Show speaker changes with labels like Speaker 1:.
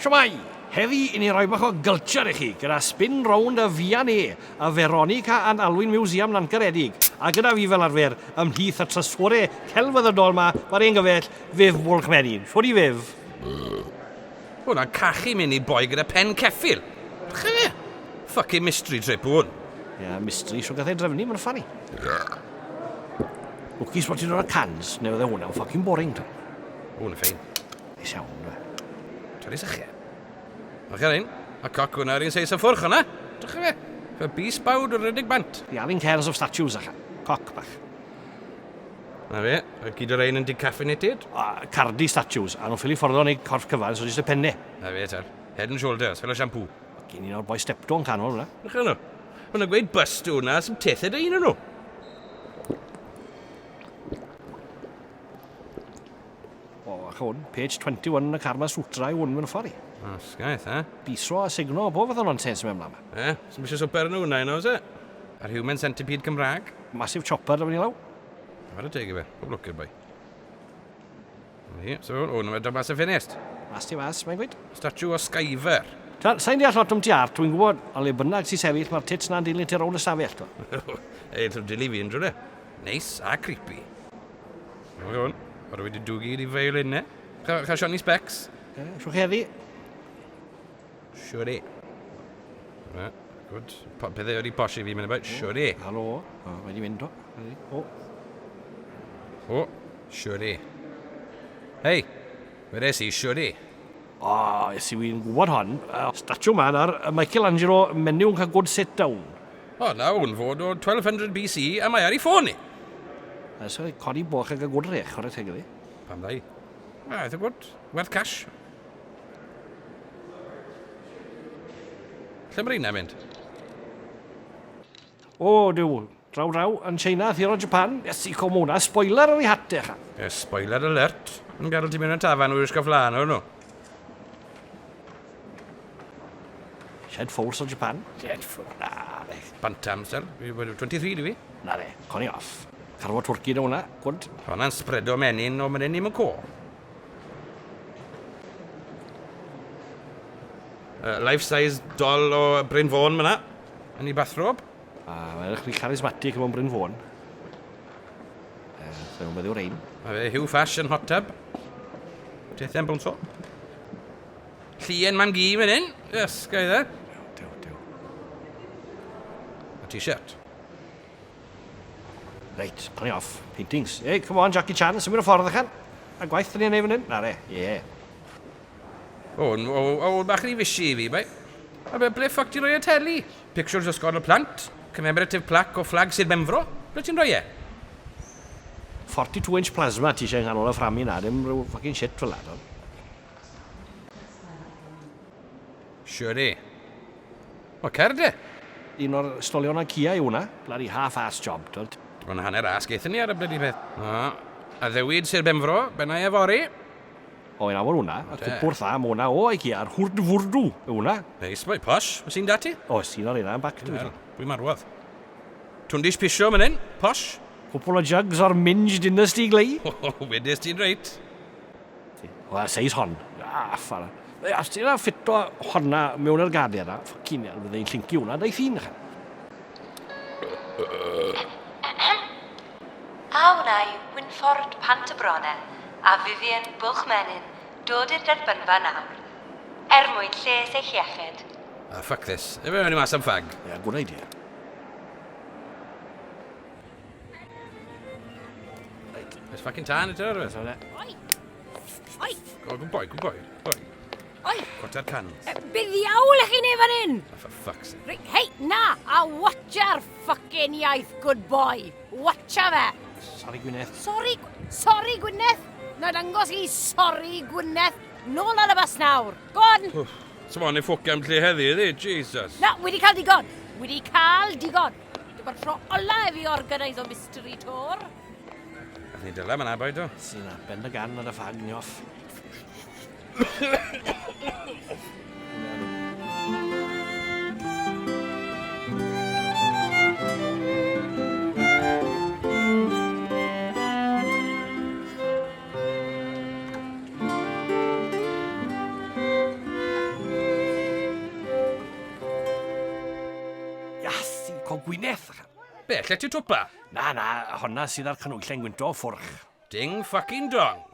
Speaker 1: Siamai, heddi i ni roi bach o gyltsio'r i chi gyda spin round y V&A, y Veronica and Alwyn Museum Nancaredig, a gyda fi fel arfer ymhlith y trysfforau celfyddydol yma, mae'r ein gyfell Viv Wolchmenin. Siwr i Viv?
Speaker 2: Hwna'n cachu mynd i boi gyda pen ceffil. Che? Fucking mystery trip hwn.
Speaker 1: Ie, mystery, so gath ei drefnu, mae'n ffani. Lwcus bod ti'n dod o'r cans, neu oedd e hwnna'n fucking boring.
Speaker 2: Hwn yn ffein.
Speaker 1: Neis iawn, dwe.
Speaker 2: Torri sychau. O'ch ar un, a coc hwnna ar un seis y ffwrch hwnna. Drach fe, fe bus bawd o'r redig bant.
Speaker 1: The Allen Cairns of Statues, acha. Coc bach.
Speaker 2: Na fe, a gyd o'r ein yn decaffeinated.
Speaker 1: Cardi statues, a nhw'n ffili ffordd o'n ei corff cyfan, so jyst y penne.
Speaker 2: Na fe, tar. Head and shoulders, fel o shampoo.
Speaker 1: Gen un o'r boi stepto yn canol, hwnna.
Speaker 2: Drach nhw. Hwna'n gweud bust hwnna sy'n tethyd ein nhw.
Speaker 1: O, ach hwn, page 21 yn y Karma Sutra i hwn mewn ffordd.
Speaker 2: O, sgaeth, ha?
Speaker 1: Bisro a signo, bo fath o'n nonsens mewn yma.
Speaker 2: Sy'n bwysio swper yn hwnna, yno, se? Ar human centipede Cymraeg.
Speaker 1: Massive chopper, da fan i law.
Speaker 2: Fad y teg i fe, pob lwc i'r boi. So, hwn yn edrych mas y ffinest.
Speaker 1: Mas ti mas, mae'n gweud.
Speaker 2: Statue o Skyfer.
Speaker 1: Sa'n deall lot am ti art, dwi'n gwybod, o le bynnag ti sefyll, mae'r tits na'n dilyn ti rownd y stafell, to.
Speaker 2: Ei, dwi'n dili fi unrhyw de. Neis a creepy. O, hwn. O'r wedi dwgu i violin, ne? Cha Sioni Specs?
Speaker 1: Siwch heddi?
Speaker 2: Siwr e. Good. Pethau wedi posi fi mynd about. Siwr e.
Speaker 1: Halo, wedi mynd o.
Speaker 2: O, siwr e. Hei, wedes i, siwr e.
Speaker 1: O, ys i wy'n gwybod hon. Statue man ar Michelangelo menyw yn cael good sit down.
Speaker 2: O, na, hwn fod o 1200 BC a mae ar ei ffôn i.
Speaker 1: So, codi boch ag a good rech o'r tegel i.
Speaker 2: Pam ddau? Eitha gwrdd. Werth cash. Lle mae'r unna mynd?
Speaker 1: O, diw, draw, yn China, thir o Japan. Yes, i com hwnna, spoiler ar ei hate, cha.
Speaker 2: Spoiler alert. Yn gadael ti mynd yn tafan o'r ysgol flan o'r nhw.
Speaker 1: Shed Falls o Japan. Shed Falls, na, ne.
Speaker 2: Bantam, sel. 23 di fi.
Speaker 1: Na, ne, coni off. Carfo twrci da hwnna, gwrdd.
Speaker 2: Hwna'n spread o menyn o menyn i'm yn co. Life-size doll o Bryn Fawn myna. Yn ei bathrobe.
Speaker 1: Mae'n eich charismatic mewn Bryn Fawn. So, nhw'n beddiw'r ein.
Speaker 2: A fe Hugh Fashion hot tub. Teithio'n bwnsol. Llien man gi mynd hyn. Yes, gai dda.
Speaker 1: Dew.
Speaker 2: A t-shirt.
Speaker 1: Reit, coni off. Paintings. Hey, come on, Jackie Chan, symud o ffordd ddechan. A gwaith dyn ni'n ei fan hyn? Na re, ie.
Speaker 2: O, bach ni fysi i fi, bai. A ble ffoc ti'n rhoi y teli? Pictures o sgol o plant? Commemorative plaque o flag sydd Benfro? Ble ti'n rhoi e?
Speaker 1: 42-inch plasma ti eisiau nghanol y fframi na, dim rhyw fucking shit fel la.
Speaker 2: Siwr e. O, cerd e?
Speaker 1: Un o'r stolion a Kia i hwnna. Bloody half-ass job, dod.
Speaker 2: Dwi'n hanner as geithon ni ar y bledi peth. A ddewid sy'r Benfro, benna i efori.
Speaker 1: O, un awr hwnna. A cwpwr tha am hwnna. O, Ikea, ar hwrdw y hwnna.
Speaker 2: Neis, boi, posh. Fes i'n dati?
Speaker 1: O, sy'n o'r un am bac.
Speaker 2: Dwi'n marwodd. Twndis pisio mynd hyn, posh.
Speaker 1: Cwpl o jugs o'r Minge Dynasty glei.
Speaker 2: O, wedys ti'n reit.
Speaker 1: O, seis hon. Ffara. Os ti'n ffito honna mewn yr gader na, ffocin iawn, fydde i'n llinki hwnna, da'i ffyn.
Speaker 3: A hwnna yw Wynford Pantybrone a Vivian Bwlchmenyn dod i'r derbynfa nawr, mwyn lles eich iechyd.
Speaker 2: Fuck this. Efe mewn i mas am ffag.
Speaker 1: Ie, good idea.
Speaker 2: Ys fucking tan eto, rhywbeth.
Speaker 3: Oi!
Speaker 2: Good boi.
Speaker 3: Oi!
Speaker 2: Cwarter cans.
Speaker 3: Bydd iawn eich chi'n ei fan hyn?
Speaker 2: For fuck's sake.
Speaker 3: Hei, na! A watcha'r fucking iaith, good boy! Watcha fe!
Speaker 1: Sorry, Gwyneth.
Speaker 3: Sorry, Gwyneth! Na dangos i sorry, Gwyneth! Nôl ar y bus nawr! Gon!
Speaker 2: Symon i ffwc am lle heddi, ydi? Jesus.
Speaker 3: Na, wedi cael digon! Wedi cael digon! Dyma'r tro ola e fi organise o mystery tour.
Speaker 2: Gath ni dyla ma'n aboed o.
Speaker 1: Sy'n ben y gan ar y ffag ni off. o Gwyneth.
Speaker 2: Be, Lletytwpa?
Speaker 1: Na, honna sydd ar canwyllen gwyntio o ffwrch.
Speaker 2: Ding fucking dong.